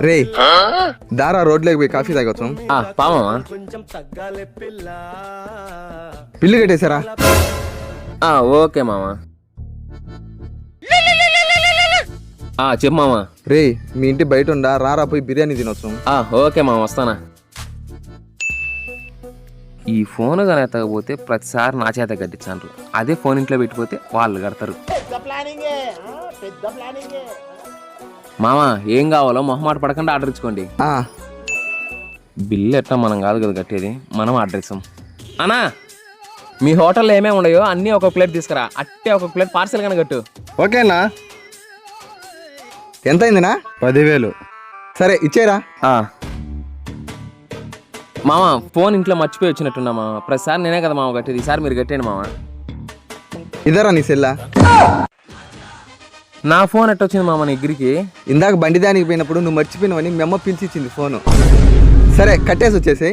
రే దారా రోడ్లోకి పోయి కాఫీ తాగొచ్చు. పామా బిల్లు కట్టేశారా? ఓకే మామా. చెప్పు మామా. రే మీ ఇంటి బయట ఉండా, రారా పోయి బిర్యానీ తినొచ్చు. ఓకే మామ, వస్తానా. ఈ ఫోన్ కానీ ఎత్తకపోతే ప్రతిసారి నా చేత కట్టించాను. అదే ఫోన్ ఇంట్లో పెట్టిపోతే వాళ్ళు కడతారు. మామా ఏం కావాలో మొహమాట పడకుండా ఆర్డర్ ఇచ్చుకోండి. బిల్లు ఎట్లా మనం కాదు కదా కట్టేది, మనం ఆర్డర్ ఇస్తాం. అన్నా మీ హోటల్లో ఏమేమి ఉన్నాయో అన్నీ ఒక ప్లేట్ తీసుకురా. అట్టే ఒక ప్లేట్ పార్సల్ కానీ కట్టు. ఓకేనా? ఎంత అయిందినా? 10,000. సరే ఇచ్చేరా. మామ ఫోన్ ఇంట్లో మర్చిపోయి వచ్చినట్టున్నా మామ. ప్రతిసారి నేనే కదా మామ కట్టేది, ఈసారి మీరు కట్టేయండి మామ. ఇదరా నీ సెల్లా? నా ఫోన్ ఎట్టొచ్చింది మామ నీ దగ్గరికి? ఇందాక బండి దానికి పోయినప్పుడు నువ్వు మర్చిపోయినవని మీ అమ్మ పిలిచిచ్చింది ఫోను. సరే కట్టేసి వచ్చేసి.